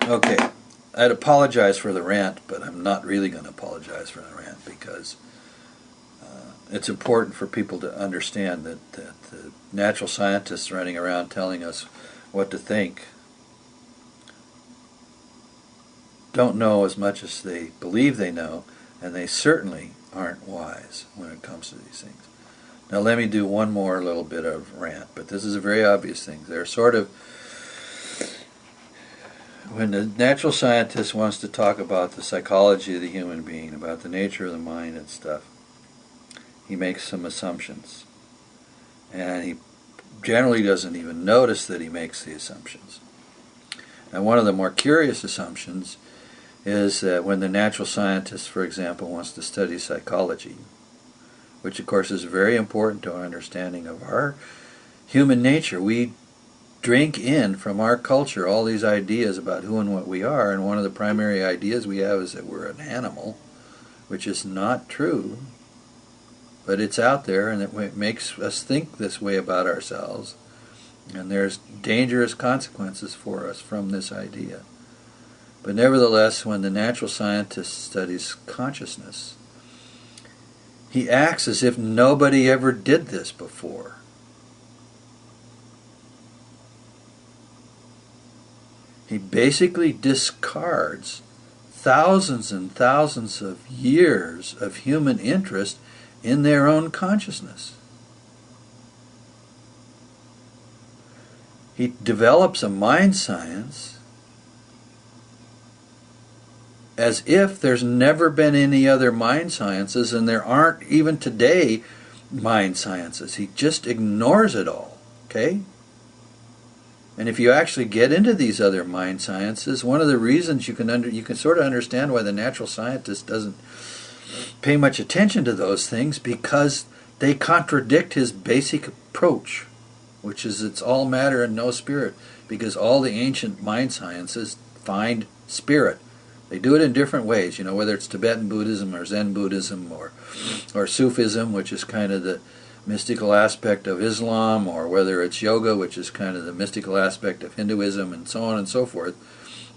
Okay, I'd apologize for the rant, but I'm not really going to apologize for the rant because it's important for people to understand that the natural scientists running around telling us what to think don't know as much as they believe they know, and they certainly aren't wise when it comes to these things. Now let me do one more little bit of rant, but this is a very obvious thing. They're sort of, when the natural scientist wants to talk about the psychology of the human being, about the nature of the mind and stuff, he makes some assumptions. And he generally doesn't even notice that he makes the assumptions. And one of the more curious assumptions is that when the natural scientist, for example, wants to study psychology, which of course is very important to our understanding of our human nature, we drink in from our culture all these ideas about who and what we are, and one of the primary ideas we have is that we're an animal, which is not true, but it's out there, and it makes us think this way about ourselves, and there's dangerous consequences for us from this idea. But nevertheless, when the natural scientist studies consciousness, he acts as if nobody ever did this before. He basically discards thousands and thousands of years of human interest in their own consciousness. He develops a mind science as if there's never been any other mind sciences, and there aren't even today mind sciences. He just ignores it all, okay? And if you actually get into these other mind sciences, one of the reasons you can sort of understand why the natural scientist doesn't pay much attention to those things, because they contradict his basic approach, which is it's all matter and no spirit, because all the ancient mind sciences find spirit. They do it in different ways, whether it's Tibetan Buddhism or Zen Buddhism or Sufism, which is kind of the mystical aspect of Islam, or whether it's yoga, which is kind of the mystical aspect of Hinduism, and so on and so forth.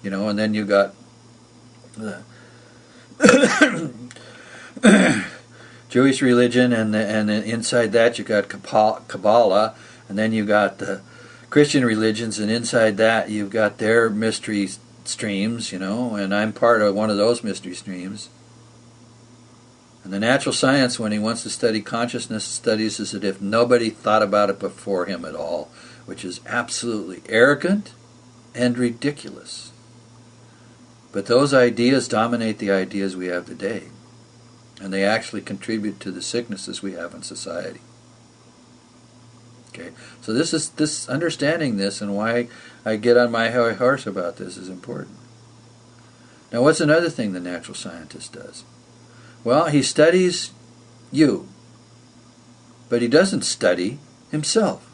And then you got the Jewish religion, and inside that you got Kabbalah, and then you got the Christian religions, and inside that you've got their mystery streams, and I'm part of one of those mystery streams. And the natural science, when he wants to study consciousness, studies as if nobody thought about it before him at all, which is absolutely arrogant and ridiculous. But those ideas dominate the ideas we have today, and they actually contribute to the sicknesses we have in society. Okay, so this understanding this, and why I get on my high horse about this, is important. Now, what's another thing the natural scientist does? Well, he studies you, but he doesn't study himself.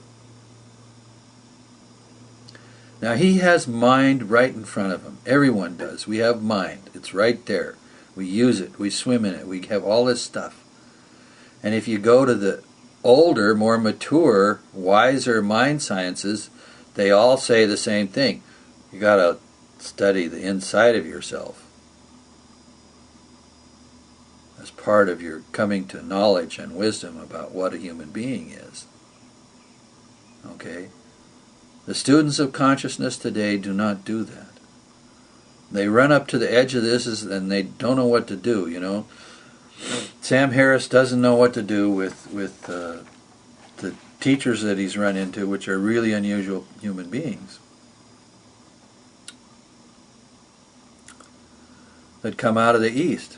Now, he has mind right in front of him. Everyone does. We have mind. It's right there. We use it. We swim in it. We have all this stuff. And if you go to the older, more mature, wiser mind sciences, they all say the same thing. You got to study the inside of yourself as part of your coming to knowledge and wisdom about what a human being is. Okay? The students of consciousness today do not do that. They run up to the edge of this and they don't know what to do, Sam Harris doesn't know what to do with the teachers that he's run into, which are really unusual human beings that come out of the East.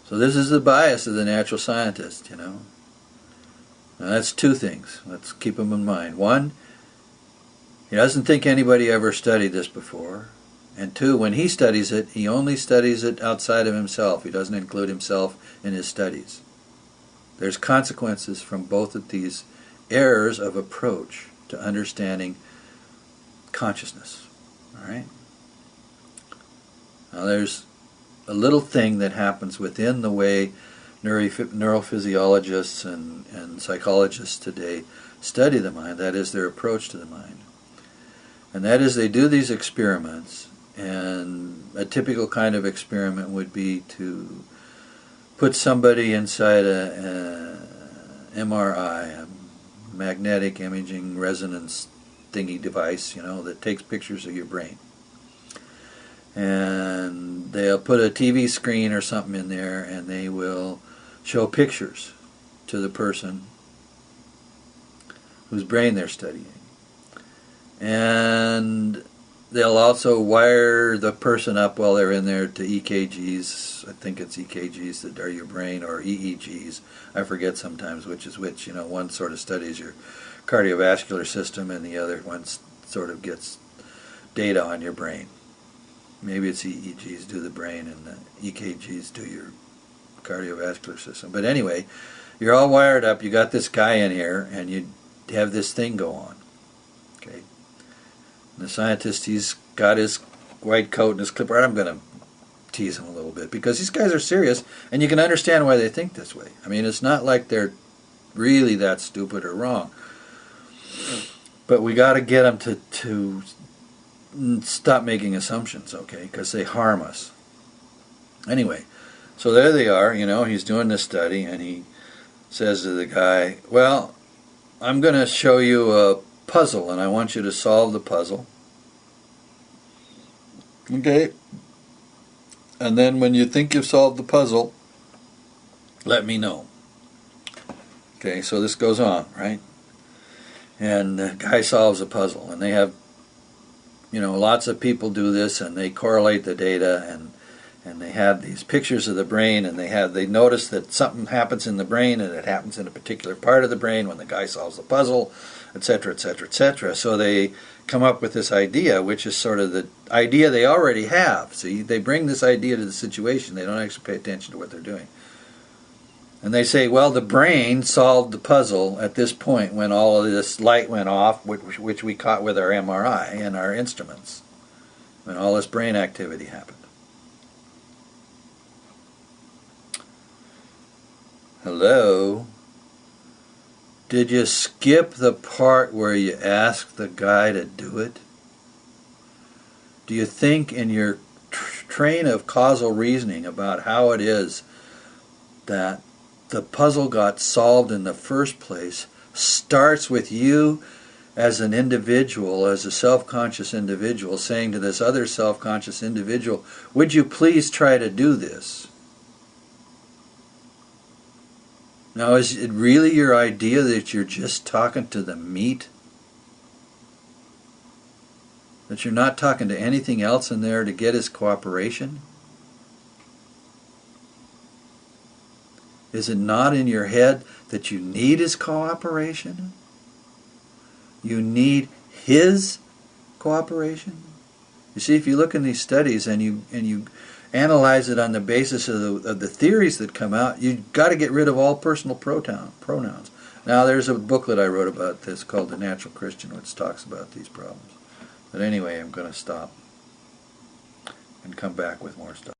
So this is the bias of the natural scientist, Now that's two things. Let's keep them in mind. One, he doesn't think anybody ever studied this before. And two, when he studies it, he only studies it outside of himself. He doesn't include himself in his studies. There's consequences from both of these errors of approach to understanding consciousness. All right? Now there's a little thing that happens within the way neurophysiologists and psychologists today study the mind. That is their approach to the mind. And that is, they do these experiments, and a typical kind of experiment would be to put somebody inside a MRI, a magnetic imaging resonance thingy device, that takes pictures of your brain. And they'll put a TV screen or something in there, and they will show pictures to the person whose brain they're studying. And they'll also wire the person up while they're in there to EKGs. I think it's EKGs that are your brain, or EEGs. I forget sometimes which is which. One sort of studies your cardiovascular system, and the other one sort of gets data on your brain. Maybe it's EEGs do the brain, and the EKGs do your cardiovascular system. But anyway, you're all wired up. You got this guy in here, and you have this thing go on. Okay. And the scientist, he's got his white coat and his clipboard. I'm going to tease him a little bit because these guys are serious, and you can understand why they think this way. I mean, it's not like they're really that stupid or wrong. But we got to get them to stop making assumptions, okay, because they harm us. Anyway, so there they are, he's doing this study, and he says to the guy, well, I'm going to show you a puzzle, and I want you to solve the puzzle. Okay? And then when you think you've solved the puzzle, let me know. Okay, so this goes on, right? And the guy solves a puzzle, and they have, lots of people do this, and they correlate the data, and they have these pictures of the brain, and they notice that something happens in the brain, and it happens in a particular part of the brain when the guy solves the puzzle, etc., etc., etc. So they come up with this idea, which is sort of the idea they already have. So they bring this idea to the situation. They don't actually pay attention to what they're doing. And they say, well, the brain solved the puzzle at this point when all of this light went off, which we caught with our MRI and our instruments, when all this brain activity happened. Hello? Did you skip the part where you asked the guy to do it? Do you think in your train of causal reasoning about how it is that the puzzle got solved in the first place starts with you as an individual, as a self-conscious individual, saying to this other self-conscious individual, would you please try to do this? Now, is it really your idea that you're just talking to the meat? That you're not talking to anything else in there to get his cooperation? Is it not in your head that you need his cooperation? You need his cooperation? You see, if you look in these studies and you analyze it on the basis of the theories that come out, you've got to get rid of all personal pronouns. Now, there's a booklet I wrote about this called The Natural Christian, which talks about these problems. But anyway, I'm going to stop and come back with more stuff.